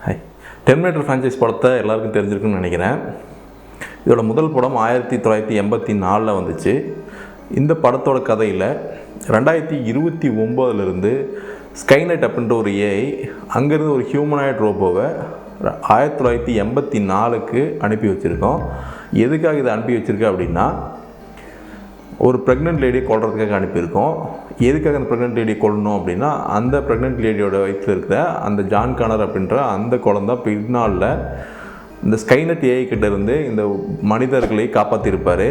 Hi. Terminator franchise படத்தை எல்லாருக்கும் தெரிஞ்சிருக்குன்னு நினைக்கிறேன். இதோட முதல் படம் 1984 வந்துச்சு. இந்த படத்தோட கதையில் 2029 ஸ்கைநெட் அப்படின்ற ஒரு ஏஐ அங்கேருந்து ஒரு ஹியூமனாய்ட் ரோபோவை 1984 அனுப்பி வச்சுருக்கோம். எதுக்காக இதை அனுப்பி வச்சுருக்கேன் அப்படின்னா, ஒரு ப்ரெக்னென்ட் லேடியை கொல்றதுக்காக அனுப்பியிருக்கோம். எதுக்காக அந்த ப்ரெக்னென்ட் லேடியை கொல்லணும் அப்படின்னா, அந்த ப்ரெக்னென்ட் லேடியோட வயிற்றில் இருக்கிற அந்த ஜான் கானர் அப்படின்ற அந்த குழந்தை பின்னாளில் இந்த ஸ்கைநெட் ஏஐ கிட்டேருந்து இந்த மனிதர்களை காப்பாற்றிருப்பார்.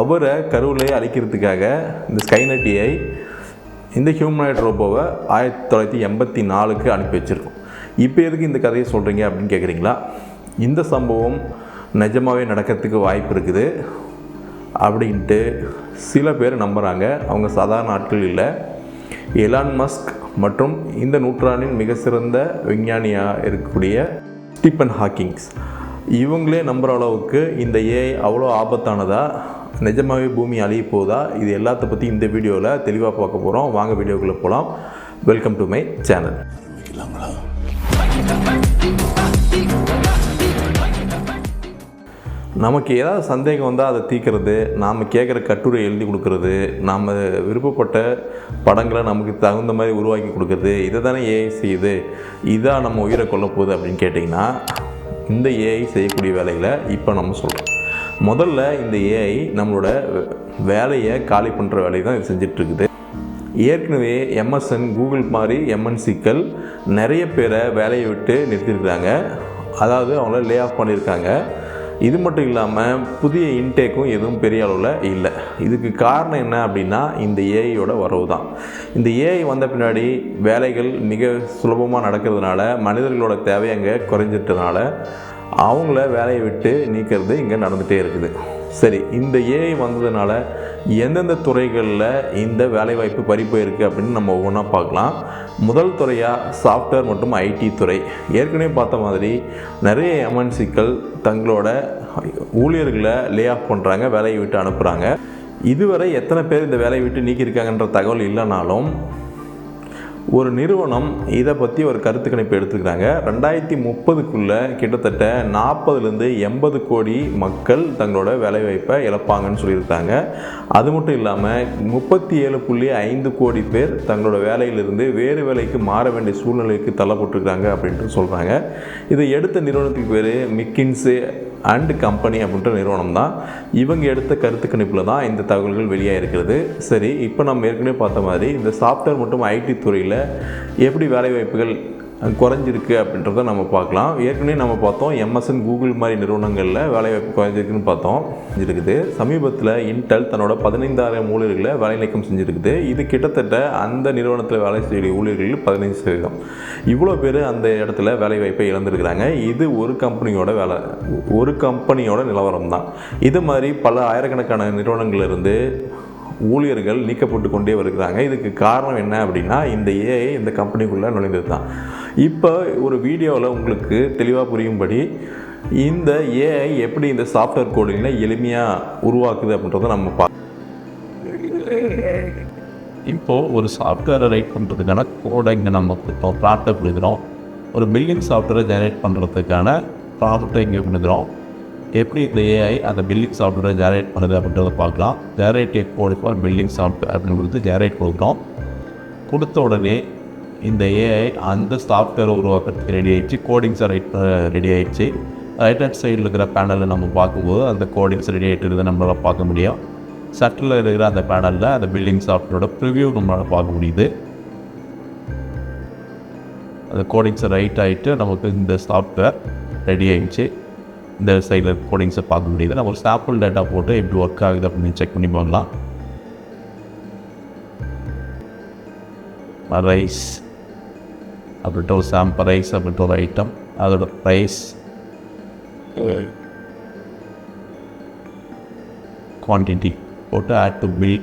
அவரை கருவிலே அழிக்கிறதுக்காக இந்த ஸ்கைநெட் ஏஐ இந்த ஹியூமனாய்ட் ரோபோவை 1984 அனுப்பி வச்சுருக்கோம். இப்போ எதுக்கு இந்த கதையை சொல்கிறீங்க அப்படின்னு கேட்குறீங்களா? இந்த சம்பவம் நிஜமாகவே நடக்கிறதுக்கு வாய்ப்பு இருக்குது அப்படின்ட்டு சில பேர் நம்புகிறாங்க. அவங்க சாதாரண ஆட்கள் இல்லை. எலான் மஸ்க் மற்றும் இந்த நூற்றாண்டின் மிக சிறந்த விஞ்ஞானியாக இருக்கக்கூடிய ஸ்டீபன் ஹாக்கிங்ஸ் இவங்களே நம்புகிற அளவுக்கு இந்த ஏஐ அவ்வளோ ஆபத்தானதா, நிஜமாகவே பூமி அழிய போதா, இது எல்லாத்த பற்றி இந்த வீடியோவில் தெளிவாக பார்க்க போகிறோம். வாங்க வீடியோக்குள்ளே போகலாம். Welcome to my channel. நமக்கு ஏதாவது சந்தேகம் வந்தால் அதை தீர்க்கிறது, நாம் கேட்குற கட்டுரை எழுதி கொடுக்கறது, நாம் விருப்பப்பட்ட படங்களை நமக்கு தகுந்த மாதிரி உருவாக்கி கொடுக்குறது, இதை தானே ஏஐ செய்யுது. இதான் நம்ம உயிரை கொல்ல போகுது அப்படின்னு கேட்டிங்கன்னா, இந்த ஏஐ செய்யக்கூடிய வேலைகளை இப்போ நம்ம சொல்கிறோம். முதல்ல இந்த ஏஐ நம்மளோட வேலையை காலி பண்ணுற வேலையை தான் இது செஞ்சிட்ருக்குது. ஏற்கனவே எம்எஸ்என், கூகுள் மாதிரி எம்என்சிக்கள் நிறைய பேரை வேலையை விட்டு நிறுத்தியிருக்கிறாங்க. அதாவது அவங்கள லே ஆஃப் பண்ணியிருக்காங்க. இது மட்டும் இல்லாமல் புதிய இன்டேக்கும் எதுவும் பெரிய அளவில் இல்லை. இதுக்கு காரணம் என்ன அப்படின்னா, இந்த ஏஐயோட வரவு தான். இந்த ஏஐ வந்த பின்னாடி வேலைகள் மிக சுலபமாக நடக்கிறதுனால, மனிதர்களோட தேவை அங்கே குறைஞ்சிட்டதுனால அவங்கள வேலையை விட்டு நீக்கிறது இங்கே நடந்துகிட்டே இருக்குது. சரி, இந்த ஏஐ வந்ததுனால எந்தெந்த துறைகளில் இந்த வேலைவாய்ப்பு பறிப்போயிருக்கு அப்படின்னு நம்ம ஒவ்வொன்றா பார்க்கலாம். முதல் துறையாக சாஃப்ட்வேர் மற்றும் ஐடி துறை. ஏற்கனவே பார்த்த மாதிரி நிறைய எம்என்சிக்கள் தங்களோட ஊழியர்களை லே ஆஃப் பண்ணுறாங்க, வேலையை விட்டு அனுப்புகிறாங்க. இதுவரை எத்தனை பேர் இந்த வேலையை விட்டு நீக்கியிருக்காங்கன்ற தகவல் இல்லைனாலும் ஒரு நிறுவனம் இதை பற்றி ஒரு கருத்து கணிப்பு எடுத்துக்கிறாங்க. 2030 கிட்டத்தட்ட 40-80 கோடி மக்கள் தங்களோட வேலைவாய்ப்பை இழப்பாங்கன்னு சொல்லியிருக்காங்க. அது மட்டும் இல்லாமல் 37.5 கோடி பேர் தங்களோட வேலையிலிருந்து வேறு வேலைக்கு மாற வேண்டிய சூழ்நிலைக்கு தள்ளப்பட்டிருக்காங்க அப்படின்ட்டு சொல்கிறாங்க. இதை எடுத்த நிறுவனத்துக்கு பேர் மெக்கின்சே அண்ட் கம்பெனி அப்படின்ற நிறுவனம் தான். இவங்க எடுத்த கருத்து கணிப்பில் தான் இந்த தகவல்கள் வெளியாக இருக்கிறது. சரி, இப்போ நம்ம ஏற்கனவே பார்த்த மாதிரி இந்த சாஃப்ட்வேர் மற்றும் ஐடி துறையில் எப்படி வேலைவாய்ப்புகள் குறைஞ்சிருக்கு அப்படின்றத நம்ம பார்க்கலாம். ஏற்கனவே நம்ம பார்த்தோம் எம்எஸ்என், கூகுள் மாதிரி நிறுவனங்களில் வேலைவாய்ப்பு குறைஞ்சிருக்குன்னு பார்த்தோம் இருக்குது. சமீபத்தில் இன்டெல் தன்னோட 15,000 ஊழியர்களை வேலை நீக்கம் செஞ்சுருக்குது. இது கிட்டத்தட்ட அந்த நிறுவனத்தில் வேலை செய்யக்கூடிய ஊழியர்கள் 15%. இவ்வளோ பேர் அந்த இடத்துல வேலைவாய்ப்பை இழந்திருக்கிறாங்க. இது ஒரு கம்பெனியோட நிலவரம் தான். இது மாதிரி பல ஆயிரக்கணக்கான நிறுவனங்களிலிருந்து ஊழியர்கள் நீக்கப்பட்டு கொண்டே வருகிறாங்க. இதுக்கு காரணம் என்ன அப்படின்னா, இந்த ஏஐ இந்த கம்பெனிக்குள்ளே நுழைந்தது தான். இப்போ ஒரு வீடியோவில் உங்களுக்கு தெளிவாக புரியும்படி இந்த ஏஐ எப்படி இந்த சாஃப்ட்வேர் கோடிங்கில் எளிமையாக உருவாக்குது அப்படின்றத நம்ம இப்போது ஒரு சாஃப்ட்வேரை ரைட் பண்ணுறதுக்கான கோடை இங்கே நம்ம கொடுத்தோம், ப்ராப்டை கொடுக்குறோம். ஒரு பில்லிங் சாஃப்ட்வேரை ஜெனரேட் பண்ணுறதுக்கான ப்ராப்டை இங்கே கொடுக்குறோம். எப்படி இந்த ஏஐ அந்த பில்லிங் சாஃப்ட்வேரை ஜெனரேட் பண்ணுது அப்படின்றத பார்க்கலாம். Generate code for billing software அப்படின்னு கொடுத்து ஜெனரேட் கொடுக்குறோம். கொடுத்த உடனே இந்த ஏஐ அந்த சாஃப்ட்வேரை உருவாக்குறதுக்கு ரெடி ஆகிடுச்சு. கோடிங்ஸை ரெடி ஆகிடுச்சு. ரைட் ஹேண்ட் சைடில் இருக்கிற பேனலில் நம்ம பார்க்கும்போது அந்த கோடிங்ஸ் ரெடி ஆகிட்டு நம்மளால் பார்க்க முடியும். சட்டில் இருக்கிற அந்த பேனலில் அந்த பில்லிங் சாஃப்ட்வேரோட ப்ரிவ்யூ நம்மளால் பார்க்க முடியுது. அந்த கோடிங்ஸை ரைட் ஆகிட்டு நமக்கு இந்த சாஃப்ட்வேர் ரெடி ஆகிடுச்சு. இந்த சைடில் கோடிங்ஸை பார்க்க முடியுது. நம்ம ஒரு சாம்பிள் டேட்டா போட்டு எப்படி ஒர்க் ஆகுது அப்படின்னு செக் பண்ணி பார்க்கலாம். ரைஸ் அப்படின்ட்டு ஒரு சாம்பிள் ரைஸ் அப்படின்ட்டு ஒரு ஐட்டம், அதோட ப்ரைஸ், குவான்டிட்டி போட்டு ஆட் டு பில்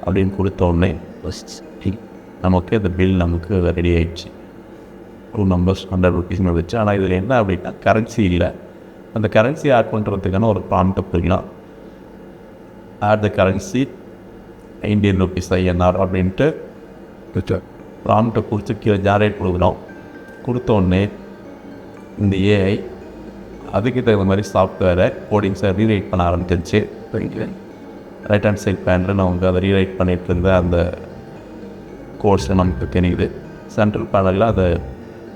அப்படின்னு கொடுத்தோடனே நமக்கு அந்த பில் நமக்கு ரெடி ஆகிடுச்சு. 2 நம்பர்ஸ் 100 rupees வந்துச்சு. ஆனால் இதில் என்ன அப்படின்னா கரன்சி இல்லை. அந்த கரன்சி ஆட் பண்ணுறதுக்கான ஒரு ப்ராம்ப்ட் அப்படின்னா add the currency Indian rupees INR அப்படின்ட்டு ப்ராம்ப்டை கொடுத்து கீழே ஜெனரேட் கொடுக்குறோம். கொடுத்தோடனே இந்த ஏஐ அதுக்கு தகுந்த மாதிரி சாஃப்ட்வேரை கோடிங்ஸை ரீரைட் பண்ண ஆரம்பிச்சிருச்சு. ரைட் ஹேண்ட் சைட் பேனில் நமக்கு அதை ரீரைட் பண்ணிகிட்டு இருந்த அந்த கோர்ஸை நமக்கு தெரியுது. சென்ட்ரல் பேனலில் அதை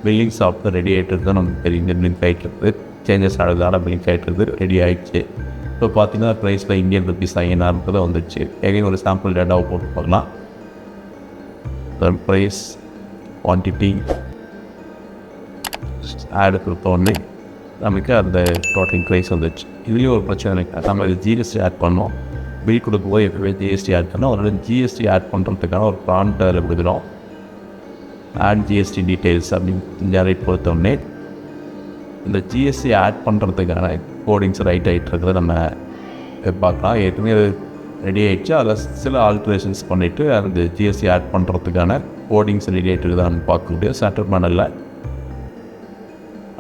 பில்லிங் சாஃப்ட்வேர் ரெடி ஆகிட்டு தான் நமக்கு தெரியுது. பில்லிங் ஆகிட்டு சேஞ்சஸ் ஆகிறதால பில்லிங் ஆகிட்டு ரெடி ஆகிடுச்சு. இப்போ பார்த்தீங்கன்னா ப்ரைஸில் இந்தியன் ருபீஸ் INR வந்துடுச்சு. எகைன் ஒரு சாம்பிள் டேட்டாவை போட்டு பார்க்கலாம். ப்ரைஸ் குவான்டிட்டி ஆடு கொடுத்தோடனே நமக்கு அந்த டோட்டல் ப்ரைஸ் வந்துடுச்சு. இதுலேயும் ஒரு பிரச்சனை இருக்குது. நம்ம ஜிஎஸ்டி ஆட் பண்ணோம். பில் கொடுக்கும்போது எப்போவே ஜிஎஸ்டி ஆட் பண்ணோம். அதில் ஜிஎஸ்டி ஆட் பண்ணுறதுக்கான ஒரு ப்ராம்ப்ட் அதில் கொடுக்குறோம். ஆட் ஜிஎஸ்டி டீட்டெயில்ஸ் அப்படின்னு ஜெனரேட் கொடுத்தோடனே இந்த ஜிஎஸ்டி ஆட் பண்ணுறதுக்கான கோடிங்ஸ் ரைட் ஆகிட்டு இருக்கிறத நம்ம பார்க்கலாம். ஏற்கனவே அது ரெடி ஆகிடுச்சு. அதில் சில ஆல்ட்ரேஷன்ஸ் பண்ணிவிட்டு அந்த ஜிஎஸ்டி ஆட் பண்ணுறதுக்கான கோடிங்ஸ் ரெடி ஆகிட்டு இருக்குதான்னு பார்க்க முடியும். சென்டர் பேனலில்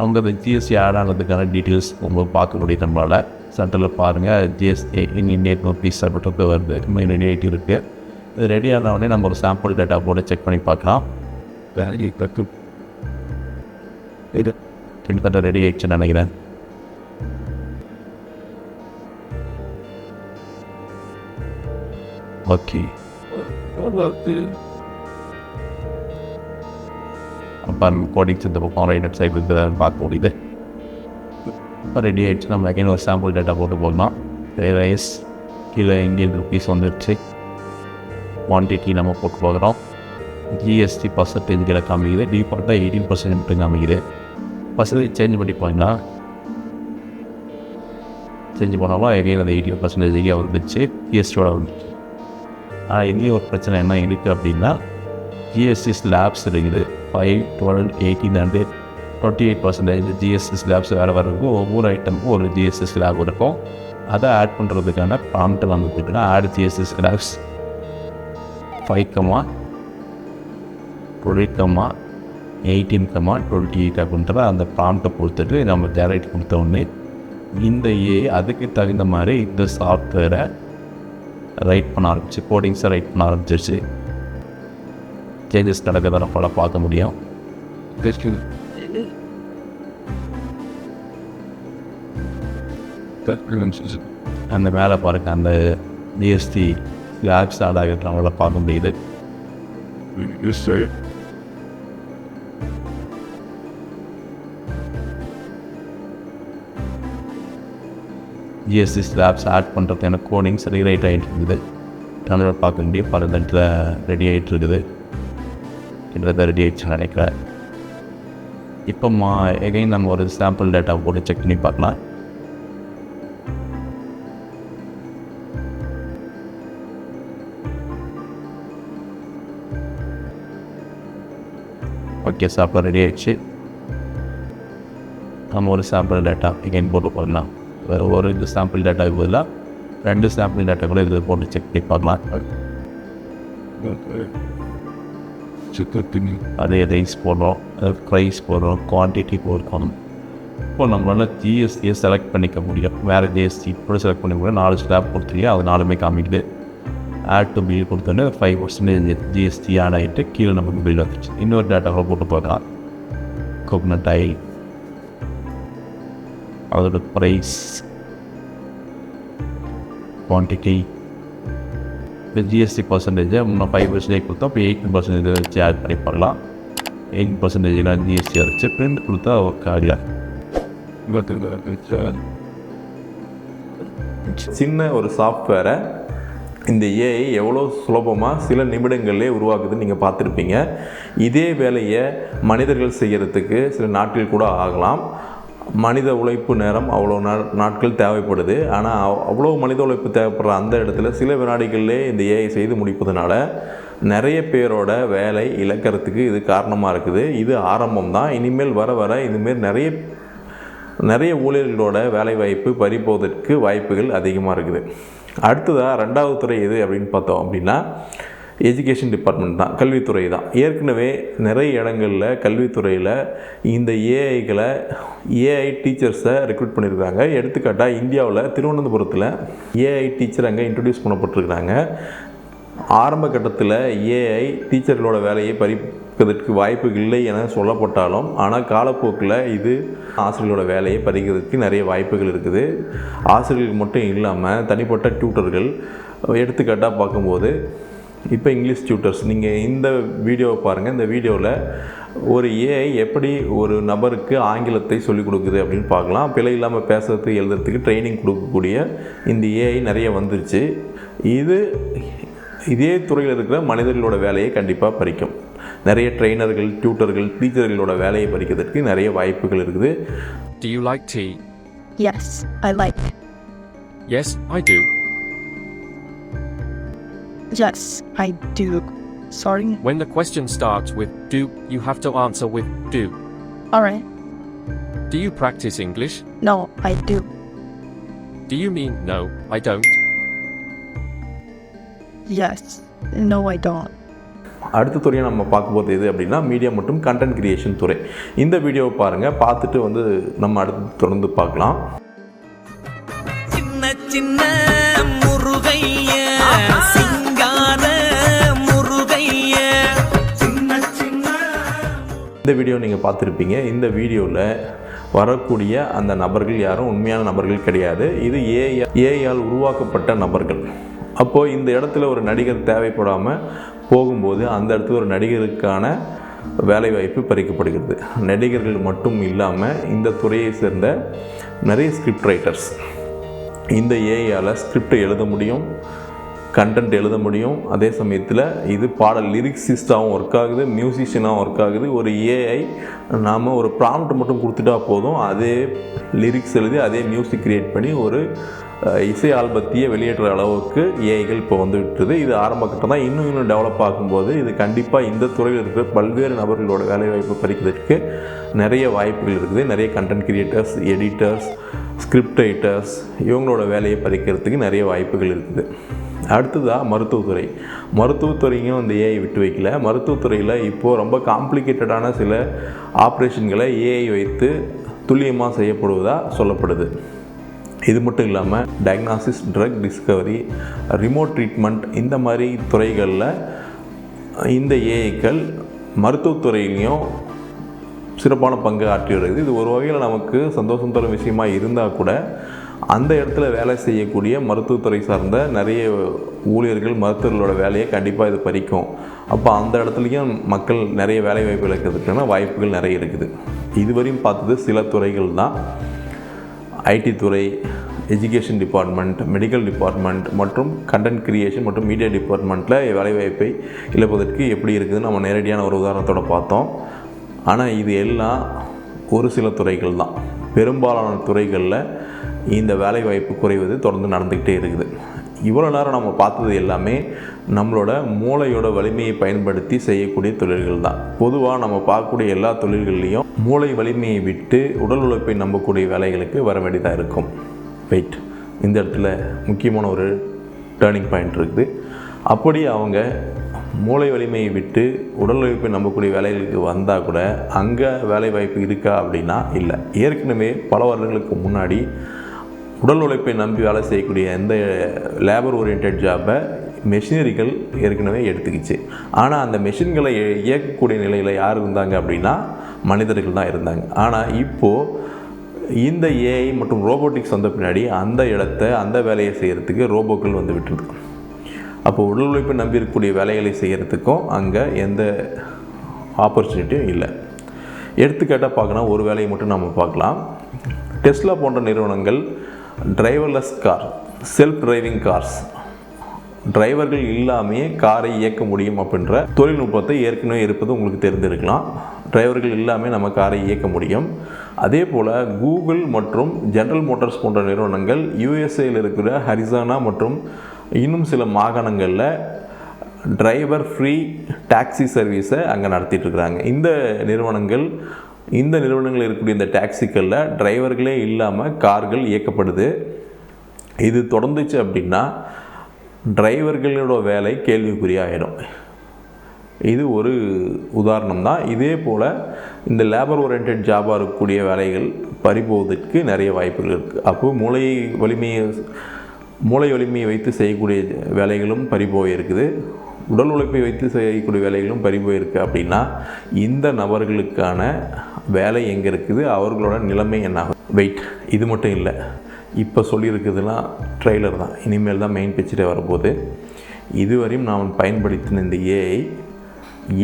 அவங்க அந்த ஜிஎஸ்டி ஆட் ஆனதுக்கான டீட்டெயில்ஸ் ரொம்ப பார்க்க முடியும் நம்மளால். சென்டரில் பாருங்கள் ஜிஎஸ்டி இந்தியன் ருபீஸ் அப்படின்றது வருது. ரெடி ஆகிட்டு இருக்குது. இது ரெடி ஆனவுடனே நம்ம ஒரு சாம்பிள் டேட்டா போட்டு செக் பண்ணி பார்க்கலாம். இது கிட்டத்தட்ட ரெடி ஆகிடுச்சுன்னு நினைக்கிறேன். ஓகே, அப்போ கோடிங்ஸ் இந்த பக்கம் ரைட் சைடு இருக்குதான்னு பார்க்க முடியுது. இப்போ ரெடி ஆகிடுச்சு. நம்ம அகைன் ஒரு சாம்பிள் டேட்டா போட்டு போடலாம். ரைஸ் கீழே இந்தியன் ருபீஸ் வந்துடுச்சு. குவான்டிட்டி நம்ம போட்டு போகிறோம். ஜிஎஸ்டி பர்சன்டேஜ் கீழே காமிக்குது. டிஃபால்ட்டாக 18% காமிக்குது. பர்சன்டேஜ் சேஞ்ச் பண்ணி போனீங்கன்னா சேஞ்ச் பண்ணாலும் எகைன் அந்த 18% வந்துச்சு. ஜிஎஸ்டியோட வந்துச்சு. ஆனால் இங்கேயும் ஒரு பிரச்சனை என்ன இருக்குது அப்படின்னா ஜிஎஸ்டி ஸ்லாப்ஸ் இருக்குது. 5, 12, 18 and 28% ஜிஎஸ்டி ஸ்லாப்ஸ் வேறு இருக்கும். ஒவ்வொரு ஐட்டமுக்கும் ஒரு ஜிஎஸ்டி ஸ்லாப் இருக்கும். அதை ஆட் பண்ணுறதுக்கான ப்ராம்ப்ட் நம்ம கொடுத்துட்டா ஆட் ஜிஎஸ்டி ஸ்லாப்ஸ் 5, 12, 18, 28 அப்படின்ற அந்த ப்ராம்ப்டை கொடுத்துட்டு நம்ம ஜெனரேட் கொடுத்தோடனே இந்த அதுக்கு தகுந்த மாதிரி இந்த சாஃப்ட்வேரை ரைட் பண்ண ஆரம்பிச்சு, கோடிங்ஸை ரைட் பண்ண ஆரம்பிச்சிருச்சு. சேஞ்சஸ் நடக்கிறத நம்மளால் பார்க்க முடியும். அந்த மேலே பாருங்கள் அந்த ஜிஎஸ்டி ஸ்லாப்ஸ் ஆட் ஆகிறது நம்மளால் பார்க்க முடியுது. ஜிஎஸ்டி ஸ்லாப்ஸ் ஆட் பண்ணுறது எனக்கு கோடிங்ஸ் ரீரைட் ஆகிட்டு இருக்குது. அதனால் பார்க்க முடியும். பரதத்தில் ரெடி ஆகிட்டு இருக்குது. கிட்டத்தட்ட ரெடி ஆகிடுச்சுன்னு நினைக்கிறேன். இப்போ எகைன் நம்ம ஒரு சாம்பிள் டேட்டா போட்டு செக் பண்ணி பார்க்கலாம். ஓகே, சாப்பிட ரெடி ஆகிடுச்சு. நம்ம ஒரு சாம்பிள் டேட்டா எகைன் போட்டு போடலாம். ஒரு இந்த சாம்பிள் டேட்டாவுக்கு பதிலாக 2 சாம்பிள் டேட்டா கூட இதில் போட்டு செக் பண்ணி பார்க்கலாம். அதே ரைஸ் போடுறோம், ப்ரைஸ் போடுறோம், குவான்டிட்டி போடுறோம். இப்போ நம்மளால் ஜிஎஸ்டியை செலக்ட் பண்ணிக்க முடியும். வேறு ஜிஎஸ்டி கூட செலக்ட் பண்ணி முடியும். 4 ஸ்லாப் கொடுத்துருக்கீங்க, அது 4மே காமிக்குது. ஆட் டு பில் கொடுத்தோன்னே 5% ஜிஎஸ்டி ஆட் ஆகிட்டு கீழே நமக்கு பில் வந்துச்சு. இன்னொரு டேட்டாவை போட்டு பார்க்கலாம். கோகனட் ஆயில், அதோட ப்ரைஸ், குவான்டிட்டி, இப்போ ஜிஎஸ்டி பர்சன்டேஜை இன்னும் 5% கொடுத்தா இப்போ 18% வச்சு ஆட் பண்ணி பண்ணலாம். 18% ஜிஎஸ்டி வச்சு பிரிண்ட் கொடுத்தா காரியா. சின்ன ஒரு சாஃப்ட்வேரை இந்த ஏஐ எவ்வளோ சுலபமாக சில நிமிடங்கள்லேயே உருவாக்குதுன்னு நீங்கள் பார்த்துருப்பீங்க. இதே வேலையை மனிதர்கள் செய்கிறதுக்கு சில நாட்கள் கூட ஆகலாம். மனித உழைப்பு நேரம் அவ்வளோ நாட்கள் தேவைப்படுது. ஆனால் அவ்வளோ மனித உழைப்பு தேவைப்படுற அந்த இடத்துல சில வினாடிகளிலே இந்த ஏஐ செய்து முடிப்பதனால நிறைய பேரோட வேலை இழக்கிறதுக்கு இது காரணமாக இருக்குது. இது ஆரம்பம் தான். இனிமேல் வர வர இதுமாரி நிறைய ஊழியர்களோட வேலை வாய்ப்பு பறிப்போவதற்கு வாய்ப்புகள் அதிகமாக இருக்குது. அடுத்ததாக 2வது துறை எது அப்படின்னு பார்த்தோம் அப்படின்னா எஜுகேஷன் டிபார்ட்மெண்ட் தான், கல்வித்துறை தான். ஏற்கனவே நிறைய இடங்களில் கல்வித்துறையில் இந்த ஏஐ டீச்சர்ஸை ரெக்ரூட் பண்ணியிருக்காங்க. எடுத்துக்காட்டாக இந்தியாவில் திருவனந்தபுரத்தில் ஏஐ டீச்சர் அங்கே இன்ட்ரடியூஸ் பண்ணப்பட்டிருக்கிறாங்க. ஆரம்ப கட்டத்தில் ஏஐ டீச்சர்களோட வேலையை பறிப்பதற்கு வாய்ப்பு இல்லை என சொல்லப்பட்டாலும், ஆனால் காலப்போக்கில் இது ஆசிரியர்களோட வேலையை பறிக்கிறதுக்கு நிறைய வாய்ப்புகள் இருக்குது. ஆசிரியர்கள் மட்டும் இல்லாமல் தனிப்பட்ட டியூட்டர்கள், எடுத்துக்காட்டாக பார்க்கும்போது இப்போ இங்கிலீஷ் டியூட்டர்ஸ், நீங்கள் இந்த வீடியோவை பாருங்கள். இந்த வீடியோவில் ஒரு ஏஐ எப்படி ஒரு நபருக்கு ஆங்கிலத்தை சொல்லிக் கொடுக்குது அப்படின்னு பார்க்கலாம். பிழை இல்லாமல் பேசுறதுக்கு எழுதுறதுக்கு ட்ரைனிங் கொடுக்கக்கூடிய இந்த ஏஐ நிறைய வந்துருச்சு. இதே துறையில் இருக்கிற மனிதர்களோட வேலையை கண்டிப்பாக பறிக்கும். நிறைய ட்ரெயினர்கள், டியூட்டர்கள், டீச்சர்களோட வேலையை பறிக்கிறதுக்கு நிறைய வாய்ப்புகள் இருக்குது. Do you like tea? Yes, I like. Yes, I do. Yes, I do. Sorry. When the question starts with do, you have to answer with do. Alright. Do you practice English? No, I do. Do you mean no, I don't? Yes. No, I don't. அடுத்த துறையை நம்ம பார்க்கும்போது எது அப்படின்னா media மற்றும் content creation துறை. இந்த வீடியோவை பாருங்கள், பார்த்துட்டு நம்ம அடுத்து தொடர்ந்து பார்க்கலாம். சின்ன சின்ன முருகைய சிங்கார முருகைய சின்ன சின்ன. இந்த வீடியோ நீங்கள் பார்த்துருப்பீங்க. இந்த வீடியோவில் வரக்கூடிய அந்த நபர்கள் யாரும் உண்மையான நபர்கள் கிடையாது. இது ஏஐயால் உருவாக்கப்பட்ட நபர்கள். அப்போது இந்த இடத்துல ஒரு நடிகர் தேவைப்படாமல் போகும்போது அந்த இடத்துல ஒரு நடிகருக்கான வேலைவாய்ப்பு பறிக்கப்படுகிறது. நடிகர்கள் மட்டும் இல்லாமல் இந்த துறையை சேர்ந்த நிறைய ஸ்கிரிப்ட் ரைட்டர்ஸ், இந்த ஏஐயால் ஸ்கிரிப்டை எழுத முடியும், கண்டென்ட் எழுத முடியும். அதே சமயத்தில் இது பாடல் லிரிக்ஸிஸ்டாகவும் ஒர்க் ஆகுது, மியூசிஷியனாகவும் ஒர்க் ஆகுது. ஒரு ஏஐ நாம் ஒரு ப்ராம்ப்ட் மட்டும் கொடுத்துட்டா போதும், அதே லிரிக்ஸ் எழுதி அதே மியூசிக் க்ரியேட் பண்ணி ஒரு இசை ஆல்பத்தையே வெளியேற்ற அளவுக்கு ஏஐகள் இப்போ விட்டுருது. இது ஆரம்ப கட்டம் தான். இன்னும் டெவலப் ஆகும்போது இது கண்டிப்பாக இந்த துறையில் இருக்கிற பல்வேறு நபர்களோட வேலைவாய்ப்பு பறிக்கிறதுக்கு நிறைய வாய்ப்புகள் இருக்குது. நிறைய content creators, editors, script writers, இவங்களோட வேலையை பறிக்கிறதுக்கு நிறைய வாய்ப்புகள் இருக்குது. அடுத்ததாக மருத்துவத்துறை. மருத்துவத்துறையும் இந்த ஏஐ விட்டு வைக்கல. மருத்துவத்துறையில் இப்போது ரொம்ப காம்ப்ளிகேட்டடான சில ஆப்ரேஷன்களை ஏஐ வைத்து துல்லியமாக செய்யப்படுவதாக சொல்லப்படுது. இது மட்டும் இல்லாமல் diagnosis, drug discovery, remote treatment, இந்த மாதிரி துறைகளில் இந்த ஏஐக்கள் மருத்துவத்துறையிலையும் சிறப்பான பங்கு ஆற்றி வருகிறது. இது ஒரு வகையில் நமக்கு சந்தோஷம் தரும் விஷயமாக இருந்தால் கூட அந்த இடத்துல வேலை செய்யக்கூடிய மருத்துவத்துறை சார்ந்த நிறைய ஊழியர்கள், மருத்துவர்களோட வேலையை கண்டிப்பாக இது பறிக்கும். அப்போ அந்த இடத்துலையும் மக்கள் நிறைய வேலை வாய்ப்பு இழக்கிறதுக்கான வாய்ப்புகள் நிறைய இருக்குது. இதுவரையும் பார்த்தது சில துறைகள் தான். ஐடி துறை, எஜுகேஷன் டிபார்ட்மெண்ட், மெடிக்கல் டிபார்ட்மெண்ட் மற்றும் கண்டென்ட் கிரியேஷன் மற்றும் மீடியா டிபார்ட்மெண்ட்டில் வேலைவாய்ப்பை இழப்பதற்கு எப்படி இருக்குதுன்னு நம்ம நேரடியான ஒரு உதாரணத்தோடு பார்த்தோம். ஆனால் இது எல்லாம் ஒரு சில துறைகள் தான். பெரும்பாலான துறைகளில் இந்த வேலைவாய்ப்பு குறைவது தொடர்ந்து நடந்துக்கிட்டே இருக்குது. இவ்வளோ நேரம் நம்ம பார்த்தது எல்லாமே நம்மளோட மூளையோட வலிமையை பயன்படுத்தி செய்யக்கூடிய தொழில்கள் தான். பொதுவாக நம்ம பார்க்கக்கூடிய எல்லா தொழில்கள்லேயும் மூளை வலிமையை விட்டு உடல் உழைப்பை நம்பக்கூடிய வேலைகளுக்கு வர வேண்டியதாக இருக்கும். வெயிட், இந்த இடத்துல முக்கியமான ஒரு டேர்னிங் பாயிண்ட் இருக்குது. அப்படி அவங்க மூளை வலிமையை விட்டு உடல் உழைப்பை நம்பக்கூடிய வேலைகளுக்கு வந்தால் கூட அங்கே வேலை வாய்ப்பு இருக்கா அப்படின்னா இல்லை. ஏற்கனவே பல வருடங்களுக்கு முன்னாடி உடல் உழைப்பை நம்பி வேலை செய்யக்கூடிய எந்த லேபர் ஓரியன்ட் ஜாபை மெஷினரிகள் ஏற்கனவே எடுத்துக்கிச்சு. ஆனால் அந்த மெஷின்களை இயக்கக்கூடிய நிலையில் யார் இருந்தாங்க அப்படின்னா மனிதர்கள் தான் இருந்தாங்க. ஆனால் இப்போது இந்த ஏஐ மற்றும் ரோபோட்டிக்ஸ் வந்த பின்னாடி அந்த இடத்த, அந்த வேலையை செய்கிறதுக்கு ரோபோக்கள் வந்து விட்டுருது. அப்போது உடல் உழைப்பை நம்பி இருக்கக்கூடிய வேலைகளை செய்கிறதுக்கும் அங்கே எந்த ஆப்பர்ச்சுனிட்டியும் இல்லை. எடுத்துக்காட்டாக பார்க்கணும், ஒரு வேலையை மட்டும் நம்ம பார்க்கலாம். டெஸ்லா போன்ற நிறுவனங்கள் driverless car, self driving cars, டிரைவர்கள் இல்லாமையே காரை இயக்க முடியும் அப்படின்ற தொழில்நுட்பத்தை ஏற்கனவே இருப்பது உங்களுக்கு தெரிந்திருக்கலாம். டிரைவர்கள் இல்லாமல் நம்ம காரை இயக்க முடியும். அதே போல் கூகுள் மற்றும் ஜெனரல் மோட்டார்ஸ் போன்ற நிறுவனங்கள் யூஎஸ்ஏயில் இருக்கிற ஹரிசானா மற்றும் இன்னும் சில மாகாணங்களில் டிரைவர் ஃப்ரீ டாக்ஸி சர்வீஸை அங்கே நடத்திட்டுருக்குறாங்க. இந்த நிறுவனங்கள் இருக்கக்கூடிய இந்த டாக்ஸிக்களில் டிரைவர்களே இல்லாமல் கார்கள் இயக்கப்படுது. இது தொடர்ந்துச்சு அப்படின்னா டிரைவர்களோட வேலை கேள்விக்குறியாகிடும். இது ஒரு உதாரணம் தான். இதே போல் இந்த லேபர் ஓரியன்ட் ஜாபாக இருக்கக்கூடிய வேலைகள் பறிபோவதற்கு நிறைய வாய்ப்புகள் இருக்குது. அப்போது மூளை வலிமையை வைத்து செய்யக்கூடிய வேலைகளும் பறிபோய் இருக்குது. உடல் உழைப்பை வைத்து செய்யக்கூடிய வேலைகளும் பறிபோயிருக்கு அப்படின்னா இந்த நபர்களுக்கான வேலை எங்கே இருக்குது, அவர்களோட நிலைமை என்ன ஆகும்? வெயிட், இது மட்டும் இல்லை, இப்போ சொல்லியிருக்கிறதுலாம் ட்ரெய்லர் தான், இனிமேல் தான் மெயின் பிக்சரே வரப்போகுது. இதுவரையும் நாம் பயன்படுத்தின இந்த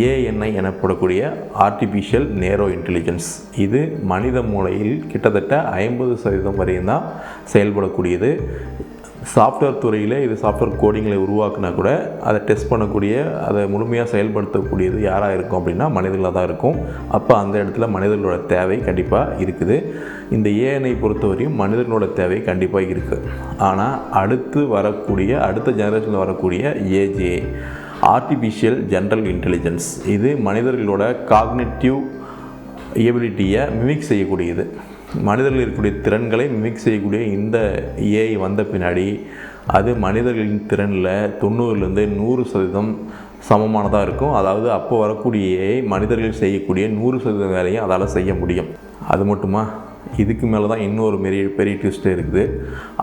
ஏஎன்ஐ எனப்படக்கூடிய ஆர்டிஃபிஷியல் நேரோ இன்டெலிஜென்ஸ், இது மனித மூளையில் கிட்டத்தட்ட 50% வரையும் தான் செயல்படக்கூடியது. சாஃப்ட்வேர் துறையில் இது சாஃப்ட்வேர் கோடிங்களை உருவாக்குனா கூட அதை டெஸ்ட் பண்ணக்கூடிய, அதை முழுமையாக செயல்படுத்தக்கூடியது யாராக இருக்கும் அப்படின்னா மனிதர்களாக தான் இருக்கும். அப்போ அந்த இடத்துல மனிதர்களோட தேவை கண்டிப்பாக இருக்குது. இந்த ஏஎன்ஐ பொறுத்தவரையும் மனிதர்களோட தேவை கண்டிப்பாக இருக்குது. ஆனால் அடுத்த ஜெனரேஷனில் வரக்கூடிய ஏஜே, ஆர்டிஃபிஷியல் ஜெனரல் இன்டெலிஜென்ஸ், இது மனிதர்களோட காக்னிட்டிவ் எபிலிட்டியை மிமிக் செய்யக்கூடியது. மனிதர்கள் இருக்கக்கூடிய திறன்களை மிமிக் செய்யக்கூடிய இந்த ஏஐ வந்த பின்னாடி அது மனிதர்களின் திறனில் 90லேருந்து 100% சமமானதாக இருக்கும். அதாவது அப்போ வரக்கூடிய ஏஐ மனிதர்கள் செய்யக்கூடிய 100% வேலையும் அதால் செய்ய முடியும். அது மட்டுமா, இதுக்கு மேலே தான் இன்னொரு பெரிய ட்விஸ்ட் இருக்குது.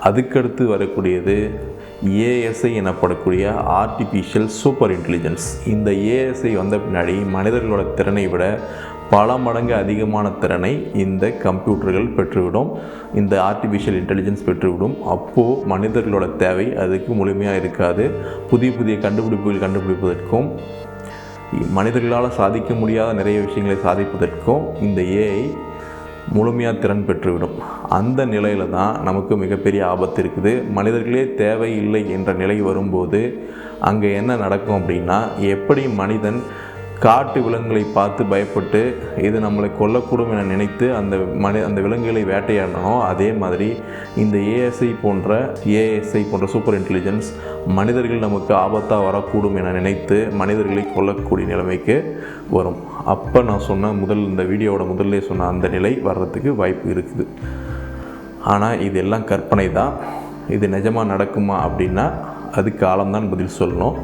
அதுக்கடுத்து வரக்கூடியது ஏஎஸ்ஐ எனப்படக்கூடிய ஆர்டிஃபிஷியல் சூப்பர் இன்டெலிஜென்ஸ். இந்த ஏஎஸ்ஐ வந்த பின்னாடி மனிதர்களோட திறனை விட பல மடங்கு அதிகமான திறனை இந்த கம்ப்யூட்டர்கள் பெற்றுவிடும், இந்த ஆர்டிஃபிஷியல் இன்டெலிஜென்ஸ் பெற்றுவிடும். அப்போது மனிதர்களோட தேவை அதுக்கு முழுமையாக இருக்காது. புதிய கண்டுபிடிப்புகள் கண்டுபிடிப்பதற்கும் மனிதர்களால் சாதிக்க முடியாத நிறைய விஷயங்களை சாதிப்பதற்கும் இந்த ஏஐ முழுமையாக திறன் பெற்றுவிடும். அந்த நிலையில் தான் நமக்கு மிகப்பெரிய ஆபத்து இருக்குது. மனிதர்களே தேவையில்லை என்ற நிலை வரும்போது அங்கே என்ன நடக்கும் அப்படின்னா, எப்படி மனிதன் காட்டு விலங்குகளை பார்த்து பயப்பட்டு இது நம்மளை கொல்லக்கூடும் என நினைத்து அந்த விலங்குகளை வேட்டையாடணும், அதே மாதிரி இந்த ஏஎஸ்ஐ போன்ற சூப்பர் இன்டெலிஜென்ஸ் மனிதர்கள் நமக்கு ஆபத்தாக வரக்கூடும் என நினைத்து மனிதர்களை கொல்லக்கூடிய நிலைமைக்கு வரும். அப்போ நான் சொன்ன இந்த வீடியோவோட முதல்ல சொன்ன அந்த நிலை வர்றதுக்கு வாய்ப்பு இருக்குது. ஆனால் இதெல்லாம் கற்பனை தான். இது நிஜமாக நடக்குமா அப்படின்னா அதுக்கு காலம்தான் பதில் சொல்லணும்.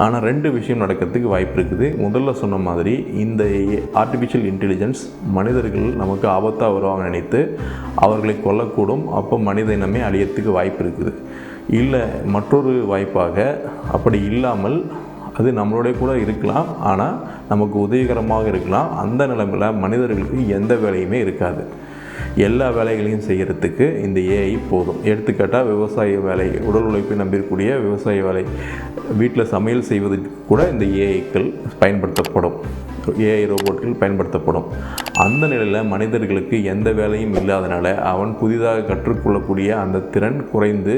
ஆனால் 2 விஷயம் நடக்கிறதுக்கு வாய்ப்பு இருக்குது. முதல்ல சொன்ன மாதிரி இந்த ஆர்டிஃபிஷியல் இன்டெலிஜென்ஸ் மனிதர்கள் நமக்கு ஆபத்தாக வருவாங்க நினைத்து அவர்களை கொல்லக்கூடும். அப்போ மனித இனமே அழியறதுக்கு வாய்ப்பு இருக்குது. இல்லை, மற்றொரு வாய்ப்பாக அப்படி இல்லாமல் அது நம்மளோட கூட இருக்கலாம், ஆனால் நமக்கு உதவிகரமாக இருக்கலாம். அந்த நிலைமையில் மனிதர்களுக்கு எந்த வேலையுமே இருக்காது. எல்லா வேலைகளையும் செய்கிறதுக்கு இந்த ஏஐ போதும். எடுத்துக்காட்டால் விவசாய வேலை, உடல் உழைப்பை நம்பியிருக்கூடிய விவசாய வேலை, வீட்டில் சமையல் செய்வதற்கு கூட இந்த ஏஐக்கள் பயன்படுத்தப்படும், ஏஐ ரோபோட்கள் பயன்படுத்தப்படும். அந்த நிலையில் மனிதர்களுக்கு எந்த வேலையும் இல்லாதனால அவன் புதிதாக கற்றுக்கொள்ளக்கூடிய அந்த திறன் குறைந்து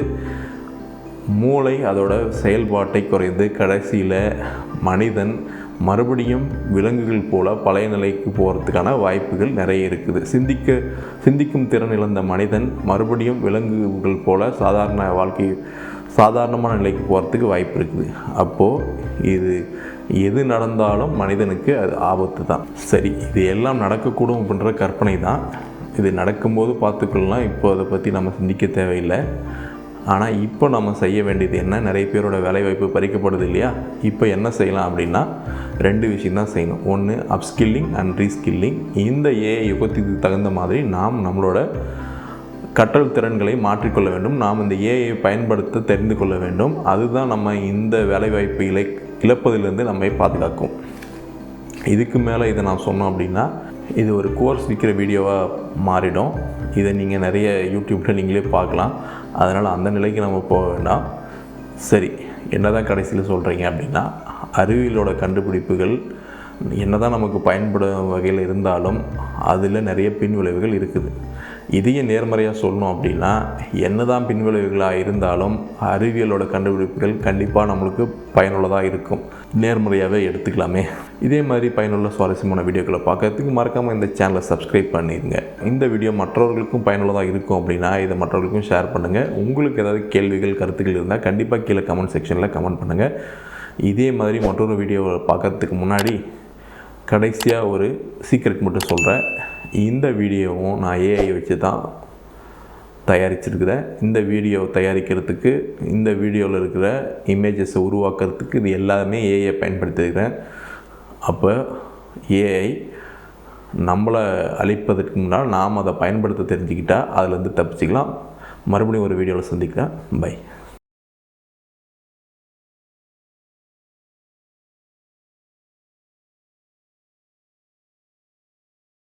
மூளை அதோட செயல்பாட்டை குறைந்து கடைசியில் மனிதன் மறுபடியும் விலங்குகள் போல பழைய நிலைக்கு போகிறதுக்கான வாய்ப்புகள் நிறைய இருக்குது. சிந்திக்கும் திறன் இழந்த மனிதன் மறுபடியும் விலங்குகள் போல சாதாரணமான நிலைக்கு போகிறதுக்கு வாய்ப்பு இருக்குது. அப்போது எது நடந்தாலும் மனிதனுக்கு அது ஆபத்து தான். சரி, இது எல்லாம் நடக்கக்கூடும் அப்படின்ற கற்பனை தான். இது நடக்கும்போது பார்த்துக்கலாம். இப்போ அதை பற்றி நம்ம சிந்திக்க தேவையில்லை. ஆனால் இப்போ நம்ம செய்ய வேண்டியது என்ன, நிறைய பேரோட வேலைவாய்ப்பு பறிக்கப்படுது இல்லையா? இப்போ என்ன செய்யலாம் அப்படின்னா 2 விஷயம் தான் செய்யணும். ஒன்று, அப்ஸ்கில்லிங் அண்ட் ரீஸ்கில்லிங். இந்த ஏஐ யுகத்துக்கு தகுந்த மாதிரி நாம் நம்மளோட கற்றல் திறன்களை மாற்றிக்கொள்ள வேண்டும். நாம் இந்த ஏஐயை பயன்படுத்த தெரிந்து கொள்ள வேண்டும். அதுதான் நம்ம இந்த வேலைவாய்ப்பு இழப்பதிலிருந்து நம்மை பாதுகாக்கும். இதுக்கு மேலே இதை நான் சொன்னோம் அப்படின்னா இது ஒரு கோர்ஸ் விற்கிற வீடியோவாக மாறிடும். இதை நீங்கள் நிறைய யூடியூப்பில் நீங்களே பார்க்கலாம். அதனால் அந்த நிலைக்கு நம்ம போக வேண்டாம். சரி, என்ன தான் கடைசியில் சொல்கிறீங்க அப்படின்னா, அறிவியலோட கண்டுபிடிப்புகள் என்ன தான் நமக்கு பயன்படும் வகையில் இருந்தாலும் அதில் நிறைய பின்விளைவுகள் இருக்குது. இதையே நேர்மறையாக சொல்லணும் அப்படின்னா, என்ன தான் பின்விளைவுகளாக இருந்தாலும் அறிவியலோட கண்டுபிடிப்புகள் கண்டிப்பாக நம்மளுக்கு பயனுள்ளதாக இருக்கும். நேர்மறையாகவே எடுத்துக்கலாமே. இதே மாதிரி பயனுள்ள சுவாரஸ்யமான வீடியோக்களை பார்க்கறதுக்கு மறக்காமல் இந்த சேனலை சப்ஸ்கிரைப் பண்ணிடுங்க. இந்த வீடியோ மற்றவர்களுக்கும் பயனுள்ளதாக இருக்கும் அப்படின்னா இதை மற்றவர்களுக்கும் ஷேர் பண்ணுங்கள். உங்களுக்கு ஏதாவது கேள்விகள், கருத்துக்கள் இருந்தால் கண்டிப்பாக கீழே கமெண்ட் செக்ஷனில் கமெண்ட் பண்ணுங்கள். இதே மாதிரி மற்றொரு வீடியோவை பார்க்கறதுக்கு முன்னாடி கடைசியாக ஒரு சீக்ரெட் மட்டும் சொல்கிறேன். இந்த வீடியோவும் நான் ஏஐ வச்சு தான் தயாரிச்சிருக்கிறேன். இந்த வீடியோ தயாரிக்கிறதுக்கு, இந்த வீடியோவில் இருக்கிற இமேஜஸை உருவாக்குறதுக்கு இது எல்லாமே ஏஐயை பயன்படுத்தியிருக்கிறேன். அப்போ ஏஐ நம்மளை அழிப்பதற்கு முன்னால் நாம் அதை பயன்படுத்த தெரிஞ்சுக்கிட்டால் அதிலேருந்து தப்பிச்சிக்கலாம். மறுபடியும் ஒரு வீடியோவில் சந்திக்கிறேன். பை.